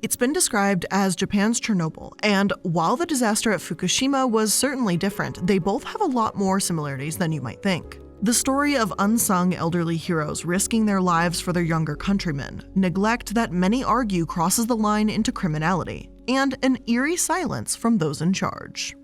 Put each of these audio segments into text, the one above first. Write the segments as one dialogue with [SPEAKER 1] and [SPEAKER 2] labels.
[SPEAKER 1] It's been described as Japan's Chernobyl, and while the disaster at Fukushima was certainly different, they both have a lot more similarities than you might think. The story of unsung elderly heroes risking their lives for their younger countrymen, neglect that many argue crosses the line into criminality, and an eerie silence from those in charge.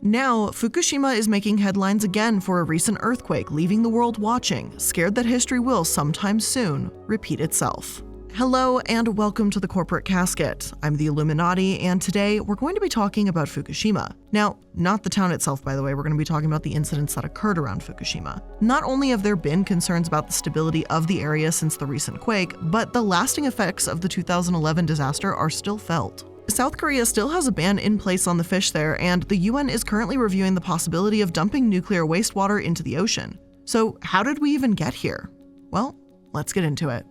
[SPEAKER 1] Now, Fukushima is making headlines again for a recent earthquake, leaving the world watching, scared that history will sometime soon repeat itself. Hello and welcome to the Corporate Casket. I'm the iilluminaughtii, and today we're going to be talking about Fukushima. Now, not the town itself, by the way, we're going to be talking about the incidents that occurred around Fukushima. Not only have there been concerns about the stability of the area since the recent quake, but the lasting effects of the 2011 disaster are still felt. South Korea still has a ban in place on the fish there, and the UN is currently reviewing the possibility of dumping nuclear wastewater into the ocean. So how did we even get here? Well, let's get into it.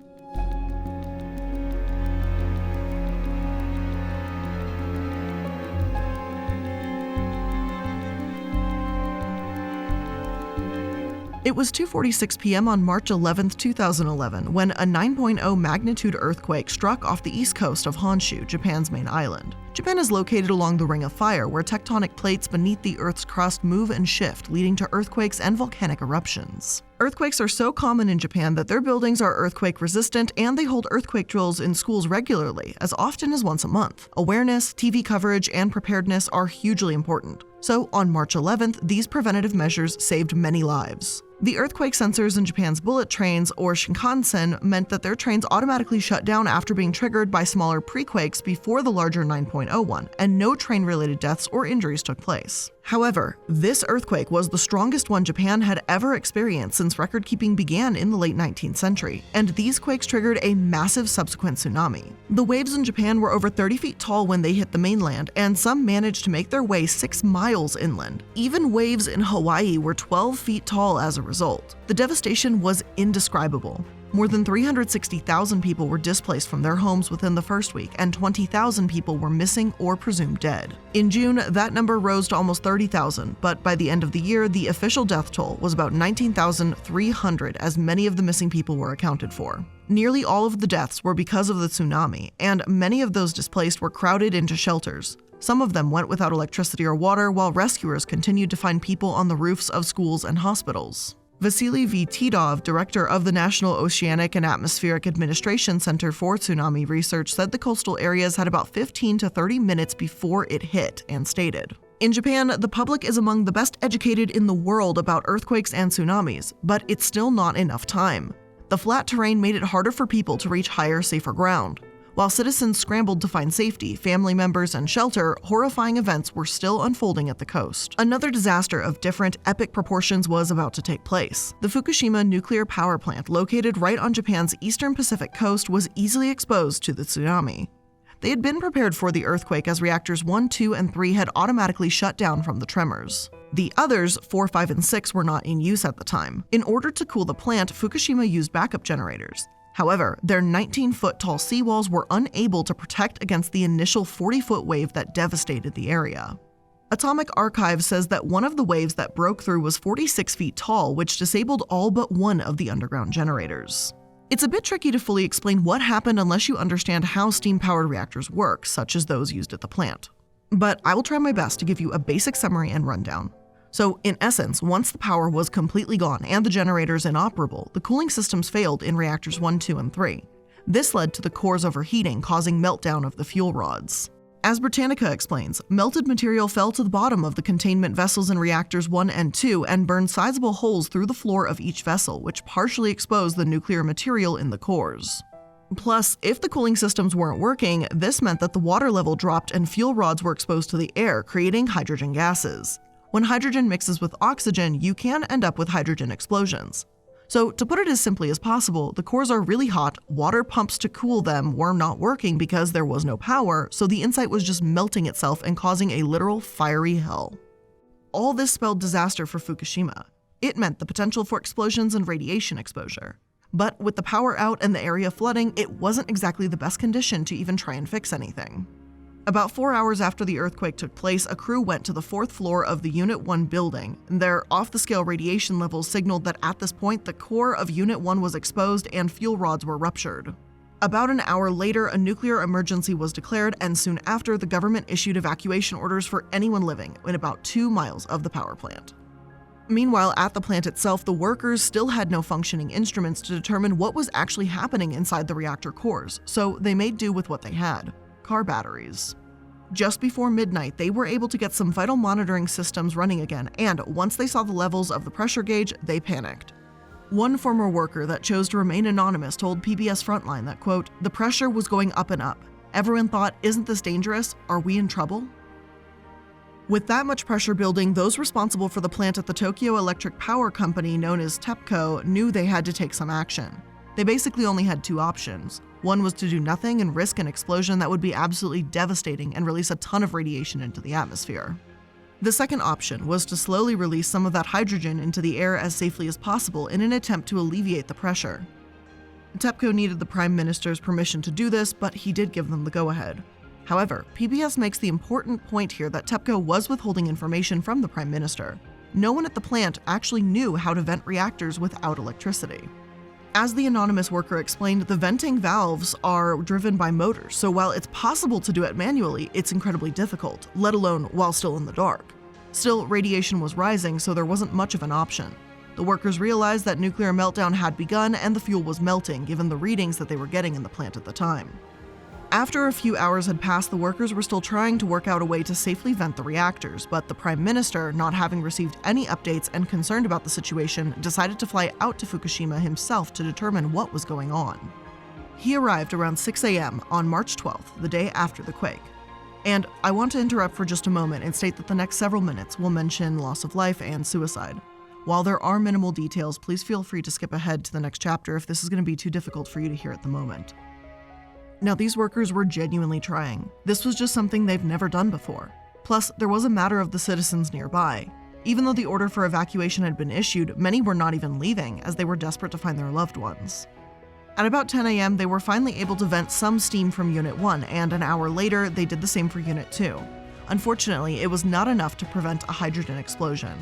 [SPEAKER 1] It was 2:46 p.m. on March 11, 2011, when a 9.0 magnitude earthquake struck off the east coast of Honshu, Japan's main island. Japan is located along the Ring of Fire, where tectonic plates beneath the Earth's crust move and shift, leading to earthquakes and volcanic eruptions. Earthquakes are so common in Japan that their buildings are earthquake resistant, and they hold earthquake drills in schools regularly, as often as once a month. Awareness, TV coverage, and preparedness are hugely important. So on March 11th, these preventative measures saved many lives. The earthquake sensors in Japan's bullet trains, or Shinkansen, meant that their trains automatically shut down after being triggered by smaller pre-quakes before the larger 9.0 one, and no train-related deaths or injuries took place. However, this earthquake was the strongest one Japan had ever experienced since record-keeping began in the late 19th century, and these quakes triggered a massive subsequent tsunami. The waves in Japan were over 30 feet tall when they hit the mainland, and some managed to make their way 6 miles inland. Even waves in Hawaii were 12 feet tall as a result. The devastation was indescribable. More than 360,000 people were displaced from their homes within the first week, and 20,000 people were missing or presumed dead. In June, that number rose to almost 30,000, but by the end of the year, the official death toll was about 19,300, as many of the missing people were accounted for. Nearly all of the deaths were because of the tsunami, and many of those displaced were crowded into shelters. Some of them went without electricity or water, while rescuers continued to find people on the roofs of schools and hospitals. Vasily V. Titov, director of the National Oceanic and Atmospheric Administration Center for Tsunami Research, said the coastal areas had about 15 to 30 minutes before it hit, and stated, "In Japan, the public is among the best educated in the world about earthquakes and tsunamis, but it's still not enough time. The flat terrain made it harder for people to reach higher, safer ground. While citizens scrambled to find safety, family members, and shelter, horrifying events were still unfolding at the coast." Another disaster of different, epic proportions was about to take place. The Fukushima nuclear power plant, located right on Japan's eastern Pacific coast, was easily exposed to the tsunami. They had been prepared for the earthquake, as reactors 1, 2, and 3 had automatically shut down from the tremors. The others, 4, 5, and 6, were not in use at the time. In order to cool the plant, Fukushima used backup generators. However, their 19-foot-tall seawalls were unable to protect against the initial 40-foot wave that devastated the area. Atomic Archive says that one of the waves that broke through was 46 feet tall, which disabled all but one of the underground generators. It's a bit tricky to fully explain what happened unless you understand how steam-powered reactors work, such as those used at the plant. But I will try my best to give you a basic summary and rundown. So, in essence, once the power was completely gone and the generators inoperable, the cooling systems failed in reactors 1, 2, and 3. This led to the cores overheating, causing meltdown of the fuel rods. As Britannica explains, melted material fell to the bottom of the containment vessels in reactors 1 and 2 and burned sizable holes through the floor of each vessel, which partially exposed the nuclear material in the cores. Plus, if the cooling systems weren't working, this meant that the water level dropped and fuel rods were exposed to the air, creating hydrogen gases. When hydrogen mixes with oxygen, you can end up with hydrogen explosions. So, to put it as simply as possible, the cores are really hot, water pumps to cool them were not working because there was no power, so the inside was just melting itself and causing a literal fiery hell. All this spelled disaster for Fukushima. It meant the potential for explosions and radiation exposure. But with the power out and the area flooding, it wasn't exactly the best condition to even try and fix anything. About 4 hours after the earthquake took place, a crew went to the 4th floor of the Unit 1 building. Their off-the-scale radiation levels signaled that at this point, the core of Unit 1 was exposed and fuel rods were ruptured. About an hour later, a nuclear emergency was declared, and soon after, the government issued evacuation orders for anyone living in about 2 miles of the power plant. Meanwhile, at the plant itself, the workers still had no functioning instruments to determine what was actually happening inside the reactor cores, so they made do with what they had: car batteries. Just before midnight, they were able to get some vital monitoring systems running again, and once they saw the levels of the pressure gauge, they panicked. One former worker that chose to remain anonymous told PBS Frontline that, quote, "The pressure was going up and up. Everyone thought, isn't this dangerous? Are we in trouble?" With that much pressure building, those responsible for the plant at the Tokyo Electric Power Company, known as TEPCO, knew they had to take some action. They basically only had 2 options. One was to do nothing and risk an explosion that would be absolutely devastating and release a ton of radiation into the atmosphere. The second option was to slowly release some of that hydrogen into the air as safely as possible in an attempt to alleviate the pressure. TEPCO needed the Prime Minister's permission to do this, but he did give them the go-ahead. However, PBS makes the important point here that TEPCO was withholding information from the Prime Minister. No one at the plant actually knew how to vent reactors without electricity. As the anonymous worker explained, the venting valves are driven by motors, so while it's possible to do it manually, it's incredibly difficult, let alone while still in the dark. Still, radiation was rising, so there wasn't much of an option. The workers realized that nuclear meltdown had begun and the fuel was melting, given the readings that they were getting in the plant at the time. After a few hours had passed, the workers were still trying to work out a way to safely vent the reactors, but the Prime Minister, not having received any updates and concerned about the situation, decided to fly out to Fukushima himself to determine what was going on. He arrived around 6 a.m. on March 12th, the day after the quake. And I want to interrupt for just a moment and state that the next several minutes will mention loss of life and suicide. While there are minimal details, please feel free to skip ahead to the next chapter if this is going to be too difficult for you to hear at the moment. Now, these workers were genuinely trying. This was just something they've never done before. Plus, there was a matter of the citizens nearby. Even though the order for evacuation had been issued, many were not even leaving, as they were desperate to find their loved ones. At about 10 a.m., they were finally able to vent some steam from Unit 1, and an hour later, they did the same for Unit 2. Unfortunately, it was not enough to prevent a hydrogen explosion.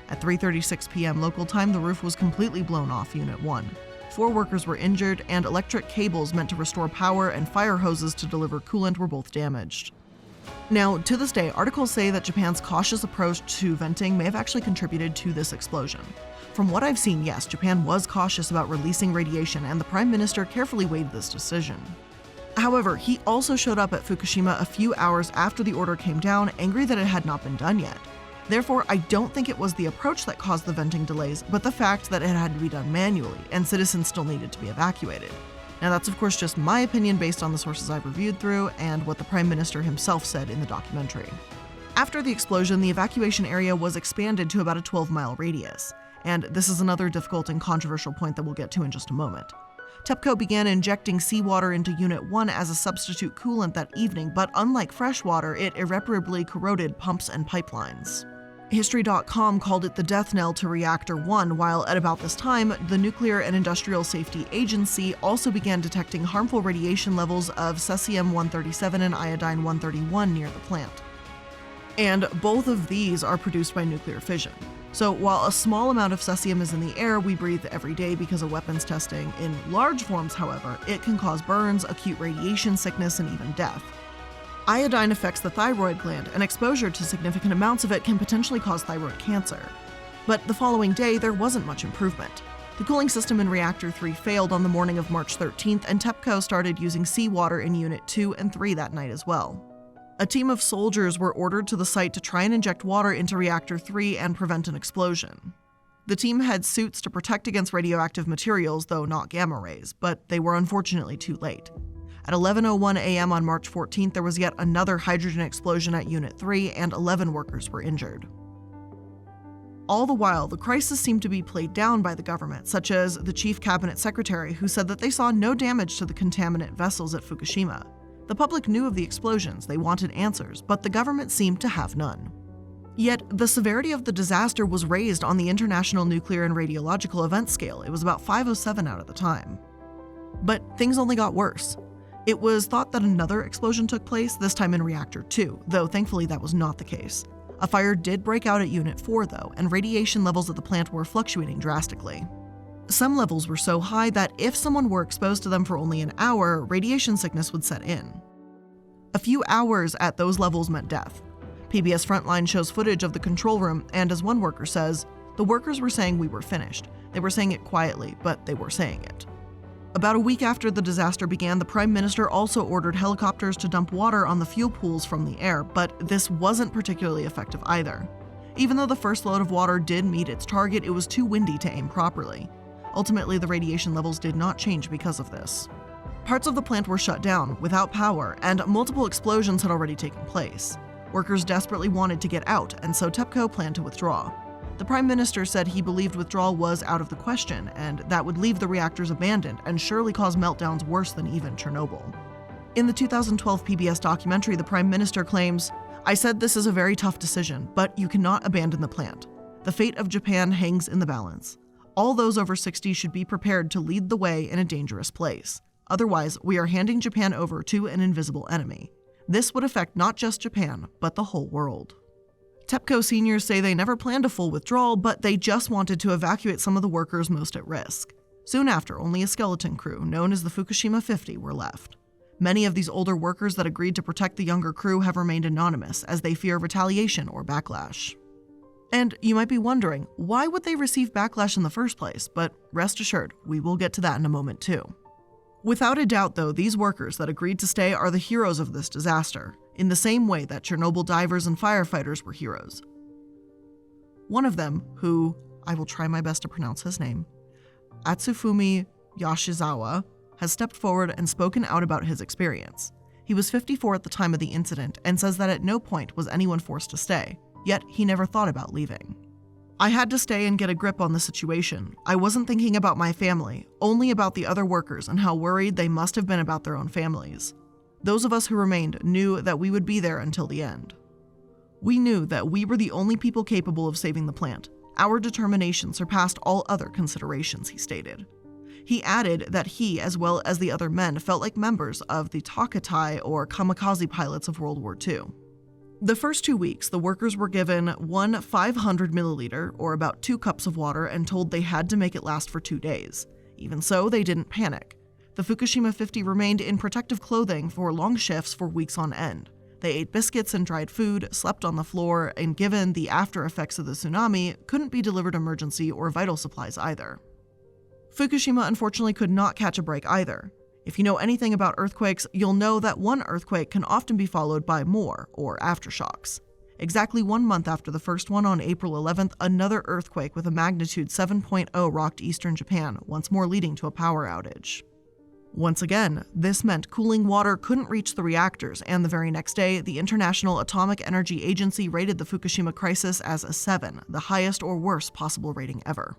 [SPEAKER 1] At 3:36 p.m. local time, the roof was completely blown off Unit 1. 4 workers were injured, and electric cables meant to restore power and fire hoses to deliver coolant were both damaged. Now, to this day, articles say that Japan's cautious approach to venting may have actually contributed to this explosion. From what I've seen, yes, Japan was cautious about releasing radiation, and the Prime Minister carefully weighed this decision. However, he also showed up at Fukushima a few hours after the order came down, angry that it had not been done yet. Therefore, I don't think it was the approach that caused the venting delays, but the fact that it had to be done manually, and citizens still needed to be evacuated. Now, that's of course just my opinion based on the sources I've reviewed through and what the Prime Minister himself said in the documentary. After the explosion, the evacuation area was expanded to about a 12-mile radius, and this is another difficult and controversial point that we'll get to in just a moment. TEPCO began injecting seawater into Unit 1 as a substitute coolant that evening, but unlike fresh water, it irreparably corroded pumps and pipelines. History.com called it the death knell to Reactor 1, while at about this time, the Nuclear and Industrial Safety Agency also began detecting harmful radiation levels of cesium-137 and iodine-131 near the plant. And both of these are produced by nuclear fission. So while a small amount of cesium is in the air we breathe every day because of weapons testing, in large forms, however, it can cause burns, acute radiation sickness, and even death. Iodine affects the thyroid gland, and exposure to significant amounts of it can potentially cause thyroid cancer. But the following day, there wasn't much improvement. The cooling system in Reactor 3 failed on the morning of March 13th, and TEPCO started using seawater in Unit 2 and 3 that night as well. A team of soldiers were ordered to the site to try and inject water into Reactor 3 and prevent an explosion. The team had suits to protect against radioactive materials, though not gamma rays, but they were unfortunately too late. At 11:01 a.m. on March 14th, there was yet another hydrogen explosion at Unit 3, and 11 workers were injured. All the while, the crisis seemed to be played down by the government, such as the chief cabinet secretary, who said that they saw no damage to the contaminant vessels at Fukushima. The public knew of the explosions, they wanted answers, but the government seemed to have none. Yet, the severity of the disaster was raised on the International Nuclear and Radiological Event Scale. It was about 507 out at the time. But things only got worse. It was thought that another explosion took place, this time in Reactor 2, though thankfully that was not the case. A fire did break out at Unit 4 though, and radiation levels at the plant were fluctuating drastically. Some levels were so high that if someone were exposed to them for only an hour, radiation sickness would set in. A few hours at those levels meant death. PBS Frontline shows footage of the control room, and as one worker says, the workers were saying we were finished. They were saying it quietly, but they were saying it. About a week after the disaster began, the Prime Minister also ordered helicopters to dump water on the fuel pools from the air, but this wasn't particularly effective either. Even though the first load of water did meet its target, it was too windy to aim properly. Ultimately, the radiation levels did not change because of this. Parts of the plant were shut down, without power, and multiple explosions had already taken place. Workers desperately wanted to get out, and so TEPCO planned to withdraw. The Prime Minister said he believed withdrawal was out of the question, and that would leave the reactors abandoned and surely cause meltdowns worse than even Chernobyl. In the 2012 PBS documentary, the Prime Minister claims, "I said this is a very tough decision, but you cannot abandon the plant. The fate of Japan hangs in the balance. All those over 60 should be prepared to lead the way in a dangerous place. Otherwise, we are handing Japan over to an invisible enemy. This would affect not just Japan, but the whole world." TEPCO seniors say they never planned a full withdrawal, but they just wanted to evacuate some of the workers most at risk. Soon after, only a skeleton crew, known as the Fukushima 50, were left. Many of these older workers that agreed to protect the younger crew have remained anonymous as they fear retaliation or backlash. And you might be wondering, why would they receive backlash in the first place? But rest assured, we will get to that in a moment too. Without a doubt, though, these workers that agreed to stay are the heroes of this disaster, in the same way that Chernobyl divers and firefighters were heroes. One of them, who, I will try my best to pronounce his name, Atsufumi Yoshizawa, has stepped forward and spoken out about his experience. He was 54 at the time of the incident and says that at no point was anyone forced to stay, yet he never thought about leaving. "I had to stay and get a grip on the situation. I wasn't thinking about my family, only about the other workers and how worried they must have been about their own families. Those of us who remained knew that we would be there until the end. We knew that we were the only people capable of saving the plant. Our determination surpassed all other considerations," he stated. He added that he, as well as the other men, felt like members of the Takatai or kamikaze pilots of World War II. The first 2 weeks, the workers were given one 500 milliliter, or about 2 cups of water, and told they had to make it last for 2 days. Even so, they didn't panic. The Fukushima 50 remained in protective clothing for long shifts for weeks on end. They ate biscuits and dried food, slept on the floor, and given the after effects of the tsunami, couldn't be delivered emergency or vital supplies either. Fukushima unfortunately could not catch a break either. If you know anything about earthquakes, you'll know that one earthquake can often be followed by more, or aftershocks. Exactly 1 month after the first one on April 11th, another earthquake with a magnitude 7.0 rocked eastern Japan, once more leading to a power outage. Once again, this meant cooling water couldn't reach the reactors, and the very next day, the International Atomic Energy Agency rated the Fukushima crisis as a 7, the highest or worst possible rating ever.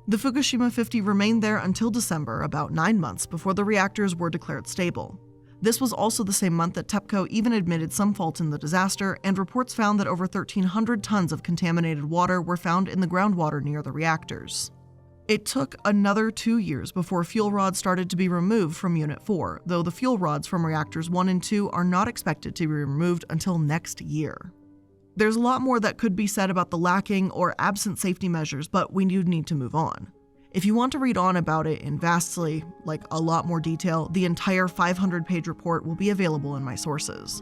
[SPEAKER 1] The Fukushima 50 remained there until December, about 9 months before the reactors were declared stable. This was also the same month that TEPCO even admitted some fault in the disaster, and reports found that over 1,300 tons of contaminated water were found in the groundwater near the reactors. It took another 2 years before fuel rods started to be removed from Unit 4, though the fuel rods from reactors 1 and 2 are not expected to be removed until next year. There's a lot more that could be said about the lacking or absent safety measures, but we do need to move on. If you want to read on about it in vastly, like a lot more detail, the entire 500-page report will be available in my sources.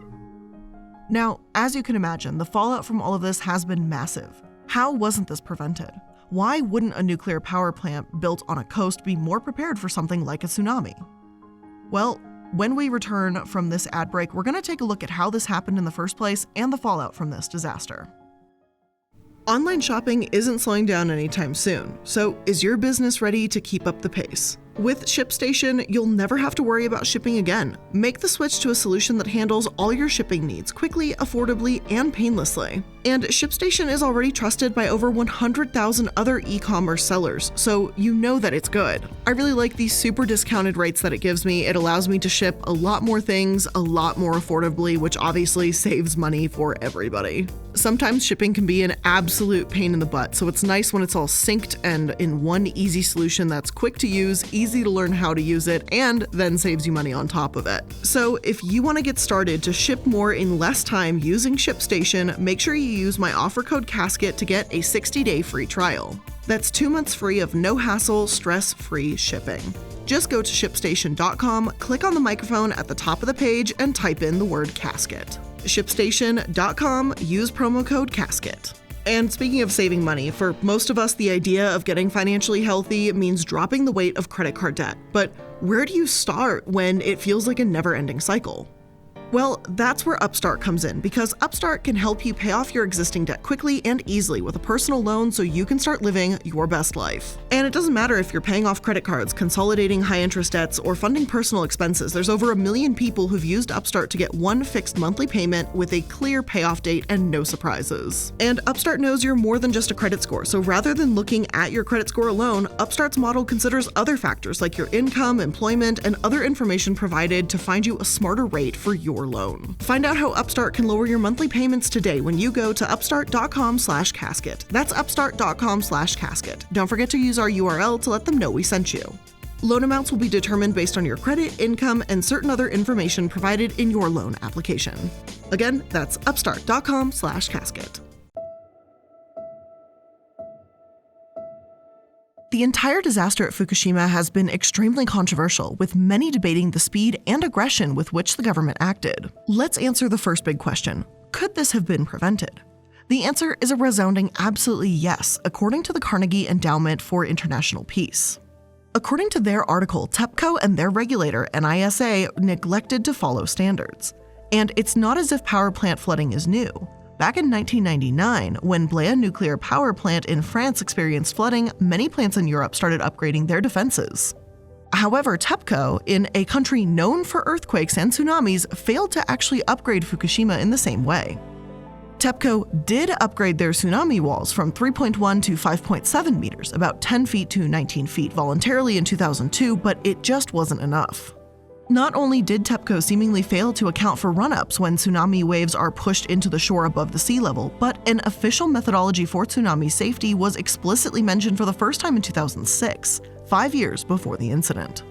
[SPEAKER 1] Now, as you can imagine, the fallout from all of this has been massive. How wasn't this prevented? Why wouldn't a nuclear power plant built on a coast be more prepared for something like a tsunami? Well, when we return from this ad break, we're going to take a look at how this happened in the first place and the fallout from this disaster. Online shopping isn't slowing down anytime soon, so is your business ready to keep up the pace? With ShipStation, you'll never have to worry about shipping again. Make the switch to a solution that handles all your shipping needs quickly, affordably, and painlessly. And ShipStation is already trusted by over 100,000 other e-commerce sellers, so you know that it's good. I really like these super discounted rates that it gives me. It allows me to ship a lot more things, a lot more affordably, which obviously saves money for everybody. Sometimes shipping can be an absolute pain in the butt, so it's nice when it's all synced and in one easy solution that's quick to use, easy to learn how to use it, and then saves you money on top of it. So if you want to get started to ship more in less time using ShipStation, make sure you use my offer code CASKET to get a 60-day free trial. That's 2 months free of no-hassle, stress-free shipping. Just go to ShipStation.com, click on the microphone at the top of the page, and type in the word CASKET. ShipStation.com, use promo code CASKET. And speaking of saving money, for most of us, the idea of getting financially healthy means dropping the weight of credit card debt. But where do you start when it feels like a never-ending cycle? Well, that's where Upstart comes in, because Upstart can help you pay off your existing debt quickly and easily with a personal loan so you can start living your best life. And it doesn't matter if you're paying off credit cards, consolidating high-interest debts, or funding personal expenses. There's over 1 million people who've used Upstart to get one fixed monthly payment with a clear payoff date and no surprises. And Upstart knows you're more than just a credit score, so rather than looking at your credit score alone, Upstart's model considers other factors like your income, employment, and other information provided to find you a smarter rate for your loan. Find out how Upstart can lower your monthly payments today when you go to upstart.com/casket. That's upstart.com/casket. Don't forget to use our URL to let them know we sent you. Loan amounts will be determined based on your credit, income, and certain other information provided in your loan application. Again, that's upstart.com/casket. The entire disaster at Fukushima has been extremely controversial, with many debating the speed and aggression with which the government acted. Let's answer the first big question. Could this have been prevented? The answer is a resounding absolutely yes, according to the Carnegie Endowment for International Peace. According to their article, TEPCO and their regulator, NISA, neglected to follow standards. And it's not as if power plant flooding is new. Back in 1999, when Blaye nuclear power plant in France experienced flooding, many plants in Europe started upgrading their defenses. However, TEPCO, in a country known for earthquakes and tsunamis, failed to actually upgrade Fukushima in the same way. TEPCO did upgrade their tsunami walls from 3.1 to 5.7 meters, about 10 feet to 19 feet voluntarily in 2002, but it just wasn't enough. Not only did TEPCO seemingly fail to account for run-ups when tsunami waves are pushed into the shore above the sea level, but an official methodology for tsunami safety was explicitly mentioned for the first time in 2006, 5 years before the incident.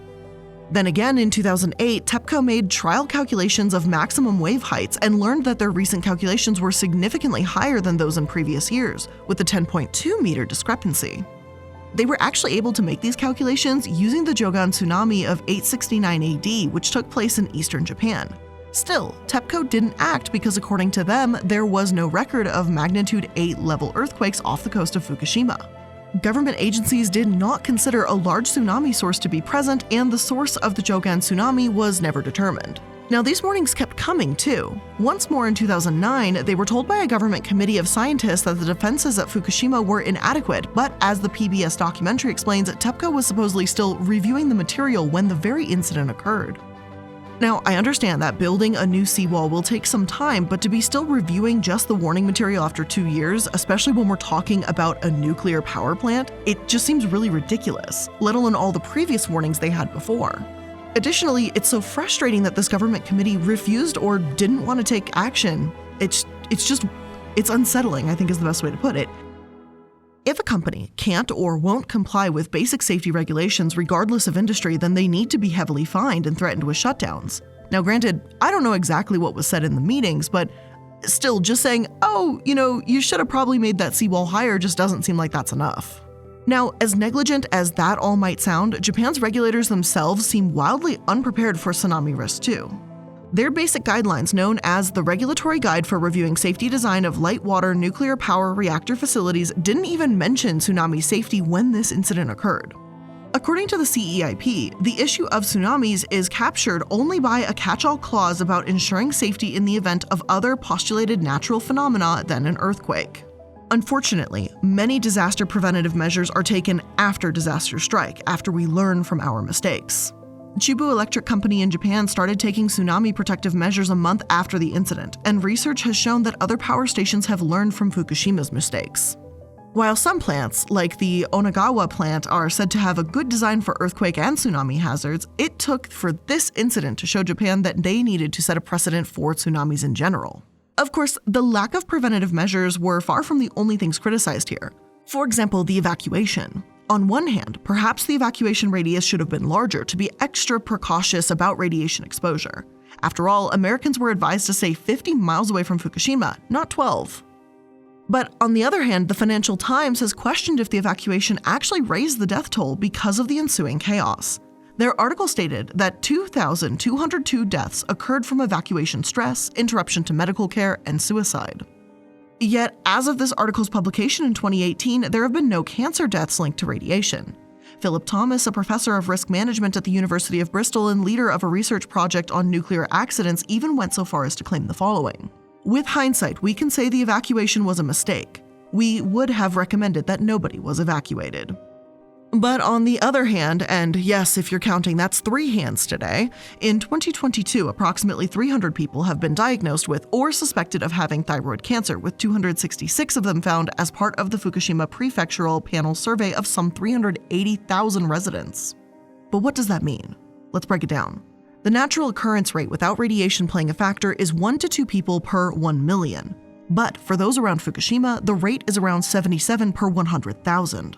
[SPEAKER 1] Then again, in 2008, TEPCO made trial calculations of maximum wave heights and learned that their recent calculations were significantly higher than those in previous years, with a 10.2-meter discrepancy. They were actually able to make these calculations using the Jogan tsunami of 869 AD, which took place in eastern Japan. Still, TEPCO didn't act because, according to them, there was no record of magnitude 8 level earthquakes off the coast of Fukushima. Government agencies did not consider a large tsunami source to be present, and the source of the Jogan tsunami was never determined. Now, these warnings kept coming too. Once more in 2009, they were told by a government committee of scientists that the defenses at Fukushima were inadequate, but as the PBS documentary explains, TEPCO was supposedly still reviewing the material when the very incident occurred. Now, I understand that building a new seawall will take some time, but to be still reviewing just the warning material after 2 years, especially when we're talking about a nuclear power plant, it just seems really ridiculous, let alone all the previous warnings they had before. Additionally, it's so frustrating that this government committee refused or didn't want to take action. It's unsettling, I think is the best way to put it. If a company can't or won't comply with basic safety regulations regardless of industry, then they need to be heavily fined and threatened with shutdowns. Now granted, I don't know exactly what was said in the meetings, but still just saying, oh, you should have probably made that seawall higher just doesn't seem like that's enough. Now, as negligent as that all might sound, Japan's regulators themselves seem wildly unprepared for tsunami risk too. Their basic guidelines, known as the Regulatory Guide for Reviewing Safety Design of Light Water Nuclear Power Reactor Facilities, didn't even mention tsunami safety when this incident occurred. According to the CEIP, the issue of tsunamis is captured only by a catch-all clause about ensuring safety in the event of other postulated natural phenomena than an earthquake. Unfortunately, many disaster preventative measures are taken after disasters strike, after we learn from our mistakes. Chubu Electric Company in Japan started taking tsunami protective measures a month after the incident, and research has shown that other power stations have learned from Fukushima's mistakes. While some plants, like the Onagawa plant, are said to have a good design for earthquake and tsunami hazards, it took for this incident to show Japan that they needed to set a precedent for tsunamis in general. Of course, the lack of preventative measures were far from the only things criticized here. For example, the evacuation. On one hand, perhaps the evacuation radius should have been larger to be extra precautious about radiation exposure. After all, Americans were advised to stay 50 miles away from Fukushima, not 12. But on the other hand, the Financial Times has questioned if the evacuation actually raised the death toll because of the ensuing chaos. Their article stated that 2,202 deaths occurred from evacuation stress, interruption to medical care, and suicide. Yet, as of this article's publication in 2018, there have been no cancer deaths linked to radiation. Philip Thomas, a professor of risk management at the University of Bristol and leader of a research project on nuclear accidents, even went so far as to claim the following. With hindsight, we can say the evacuation was a mistake. We would have recommended that nobody was evacuated. But on the other hand, and yes, if you're counting, that's 3 hands today, in 2022, approximately 300 people have been diagnosed with or suspected of having thyroid cancer, with 266 of them found as part of the Fukushima prefectural panel survey of some 380,000 residents. But what does that mean? Let's break it down. The natural occurrence rate without radiation playing a factor is 1 to 2 people per 1 million. But for those around Fukushima, the rate is around 77 per 100,000.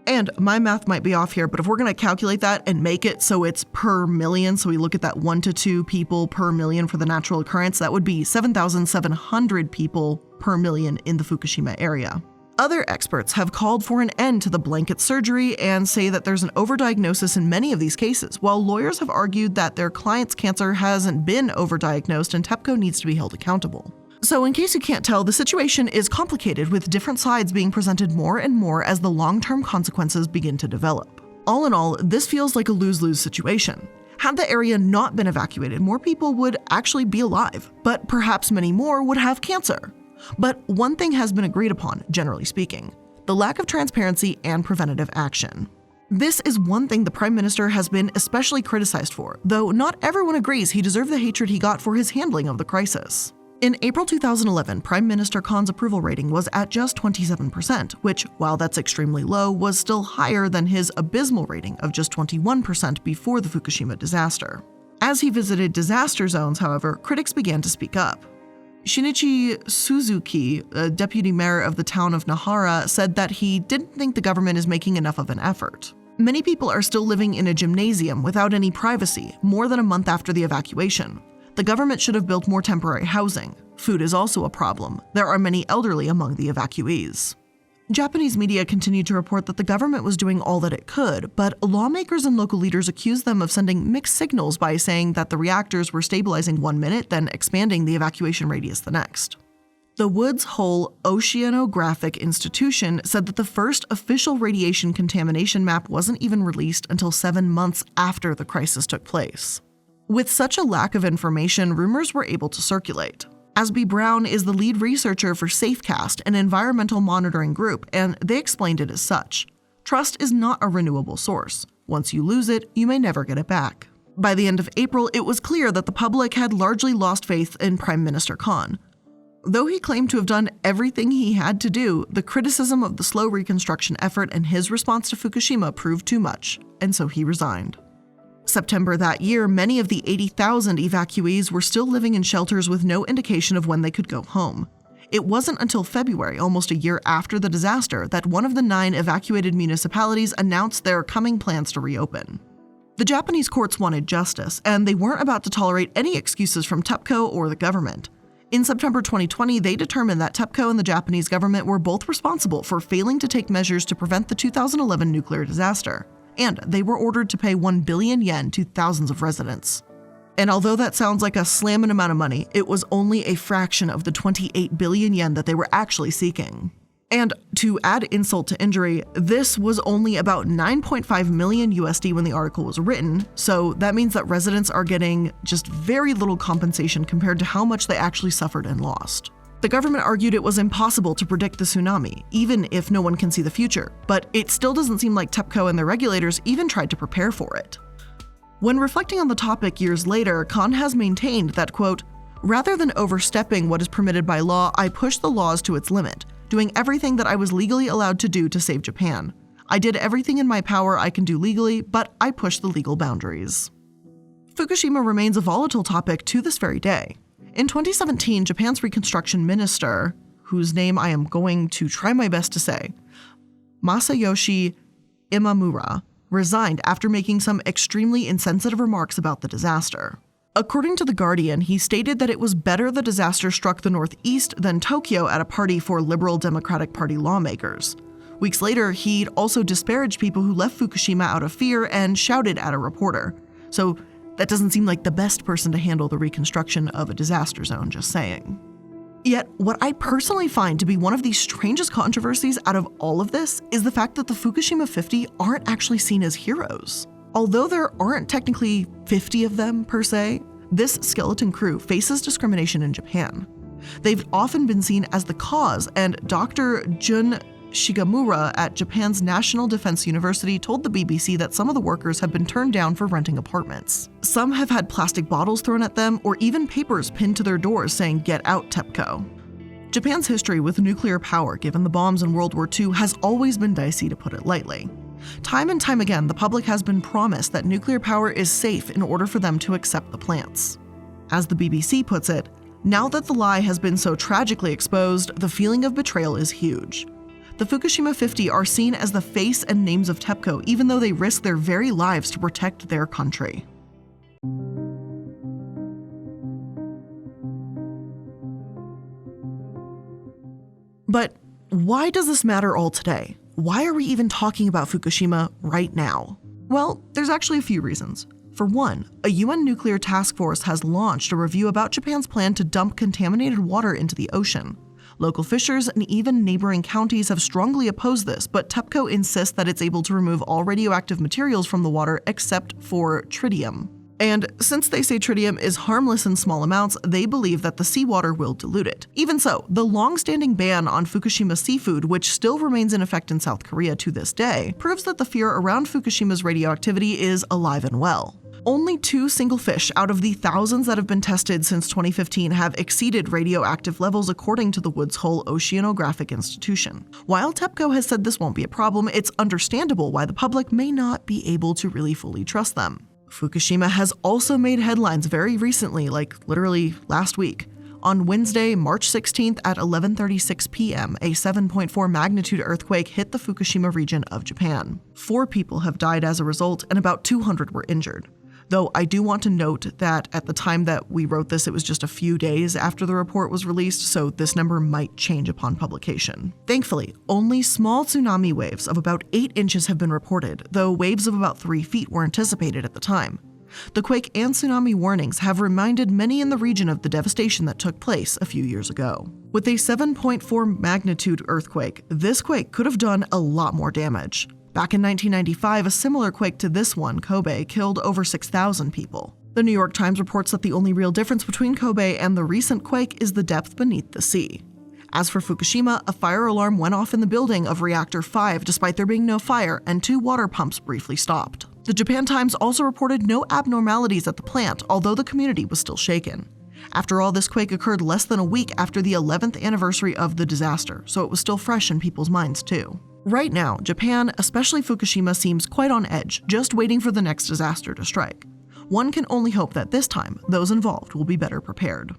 [SPEAKER 1] And my math might be off here, but if we're going to calculate that and make it so it's per million, so we look at that 1 to 2 people per million for the natural occurrence, that would be 7,700 people per million in the Fukushima area. Other experts have called for an end to the blanket surgery and say that there's an overdiagnosis in many of these cases, while lawyers have argued that their client's cancer hasn't been overdiagnosed and TEPCO needs to be held accountable. So in case you can't tell, the situation is complicated, with different sides being presented more and more as the long-term consequences begin to develop. All in all, this feels like a lose-lose situation. Had the area not been evacuated, more people would actually be alive, but perhaps many more would have cancer. But one thing has been agreed upon, generally speaking: the lack of transparency and preventative action. This is one thing the Prime Minister has been especially criticized for, though not everyone agrees he deserved the hatred he got for his handling of the crisis. In April 2011, Prime Minister Khan's approval rating was at just 27%, which, while that's extremely low, was still higher than his abysmal rating of just 21% before the Fukushima disaster. As he visited disaster zones, however, critics began to speak up. Shinichi Suzuki, a deputy mayor of the town of Nahara, said that he didn't think the government is making enough of an effort. Many people are still living in a gymnasium without any privacy, more than a month after the evacuation. The government should have built more temporary housing. Food is also a problem. There are many elderly among the evacuees. Japanese media continued to report that the government was doing all that it could, but lawmakers and local leaders accused them of sending mixed signals by saying that the reactors were stabilizing 1 minute, then expanding the evacuation radius the next. The Woods Hole Oceanographic Institution said that the first official radiation contamination map wasn't even released until 7 months after the crisis took place. With such a lack of information, rumors were able to circulate. Asby Brown is the lead researcher for SafeCast, an environmental monitoring group, and they explained it as such. Trust is not a renewable source. Once you lose it, you may never get it back. By the end of April, it was clear that the public had largely lost faith in Prime Minister Khan. Though he claimed to have done everything he had to do, the criticism of the slow reconstruction effort and his response to Fukushima proved too much, and so he resigned. September that year, many of the 80,000 evacuees were still living in shelters with no indication of when they could go home. It wasn't until February, almost a year after the disaster, that one of the 9 evacuated municipalities announced their coming plans to reopen. The Japanese courts wanted justice, and they weren't about to tolerate any excuses from TEPCO or the government. In September 2020, they determined that TEPCO and the Japanese government were both responsible for failing to take measures to prevent the 2011 nuclear disaster, and they were ordered to pay 1 billion yen to thousands of residents. And although that sounds like a slamming amount of money, it was only a fraction of the 28 billion yen that they were actually seeking. And to add insult to injury, this was only about 9.5 million USD when the article was written, so that means that residents are getting just very little compensation compared to how much they actually suffered and lost. The government argued it was impossible to predict the tsunami, even if no one can see the future, but it still doesn't seem like TEPCO and their regulators even tried to prepare for it. When reflecting on the topic years later, Khan has maintained that, quote, "Rather than overstepping what is permitted by law, I pushed the laws to its limit, doing everything that I was legally allowed to do to save Japan. I did everything in my power I can do legally, but I pushed the legal boundaries." Fukushima remains a volatile topic to this very day. In 2017, Japan's reconstruction minister, whose name I am going to try my best to say, Masayoshi Imamura, resigned after making some extremely insensitive remarks about the disaster. According to The Guardian, he stated that it was better the disaster struck the Northeast than Tokyo at a party for Liberal Democratic Party lawmakers. Weeks later, he'd also disparaged people who left Fukushima out of fear and shouted at a reporter. So that doesn't seem like the best person to handle the reconstruction of a disaster zone, just saying. Yet, what I personally find to be one of the strangest controversies out of all of this is the fact that the Fukushima 50 aren't actually seen as heroes. Although there aren't technically 50 of them per se, this skeleton crew faces discrimination in Japan. They've often been seen as the cause, and Dr. Jun Shigemura at Japan's National Defense University told the BBC that some of the workers have been turned down for renting apartments. Some have had plastic bottles thrown at them or even papers pinned to their doors saying, "Get out, TEPCO." Japan's history with nuclear power, given the bombs in World War II, has always been dicey, to put it lightly. Time and time again, the public has been promised that nuclear power is safe in order for them to accept the plants. As the BBC puts it, now that the lie has been so tragically exposed, the feeling of betrayal is huge. The Fukushima 50 are seen as the face and names of TEPCO, even though they risk their very lives to protect their country. But why does this matter all today? Why are we even talking about Fukushima right now? Well, there's actually a few reasons. For one, a UN nuclear task force has launched a review about Japan's plan to dump contaminated water into the ocean. Local fishers and even neighboring counties have strongly opposed this, but TEPCO insists that it's able to remove all radioactive materials from the water except for tritium. And since they say tritium is harmless in small amounts, they believe that the seawater will dilute it. Even so, the long-standing ban on Fukushima seafood, which still remains in effect in South Korea to this day, proves that the fear around Fukushima's radioactivity is alive and well. Only 2 single fish out of the thousands that have been tested since 2015 have exceeded radioactive levels, according to the Woods Hole Oceanographic Institution. While TEPCO has said this won't be a problem, it's understandable why the public may not be able to really fully trust them. Fukushima has also made headlines very recently, like literally last week. On Wednesday, March 16th at 11:36 p.m., a 7.4 magnitude earthquake hit the Fukushima region of Japan. 4 people have died as a result, and about 200 were injured. Though I do want to note that at the time that we wrote this, it was just a few days after the report was released, so this number might change upon publication. Thankfully, only small tsunami waves of about 8 inches have been reported, though waves of about 3 feet were anticipated at the time. The quake and tsunami warnings have reminded many in the region of the devastation that took place a few years ago. With a 7.4 magnitude earthquake, this quake could have done a lot more damage. Back in 1995, a similar quake to this one, Kobe, killed over 6,000 people. The New York Times reports that the only real difference between Kobe and the recent quake is the depth beneath the sea. As for Fukushima, a fire alarm went off in the building of Reactor 5 despite there being no fire, and 2 water pumps briefly stopped. The Japan Times also reported no abnormalities at the plant, although the community was still shaken. After all, this quake occurred less than a week after the 11th anniversary of the disaster, so it was still fresh in people's minds too. Right now, Japan, especially Fukushima, seems quite on edge, just waiting for the next disaster to strike. One can only hope that this time, those involved will be better prepared.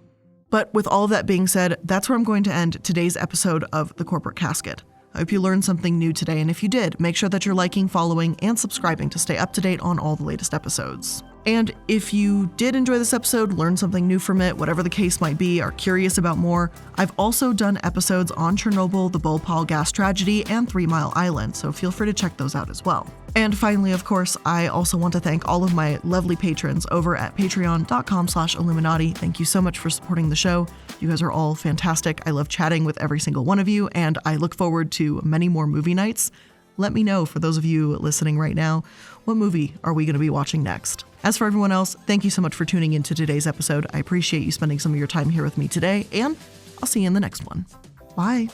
[SPEAKER 1] But with all of that being said, that's where I'm going to end today's episode of The Corporate Casket. I hope you learned something new today, and if you did, make sure that you're liking, following, and subscribing to stay up to date on all the latest episodes. And if you did enjoy this episode, learn something new from it, whatever the case might be, are curious about more, I've also done episodes on Chernobyl, the Bhopal gas tragedy, and 3 Mile Island, so feel free to check those out as well. And finally, of course, I also want to thank all of my lovely patrons over at patreon.com/iilluminaughtii. Thank you so much for supporting the show. You guys are all fantastic. I love chatting with every single one of you, and I look forward to many more movie nights. Let me know, for those of you listening right now, what movie are we going to be watching next? As for everyone else, thank you so much for tuning into today's episode. I appreciate you spending some of your time here with me today, and I'll see you in the next one. Bye.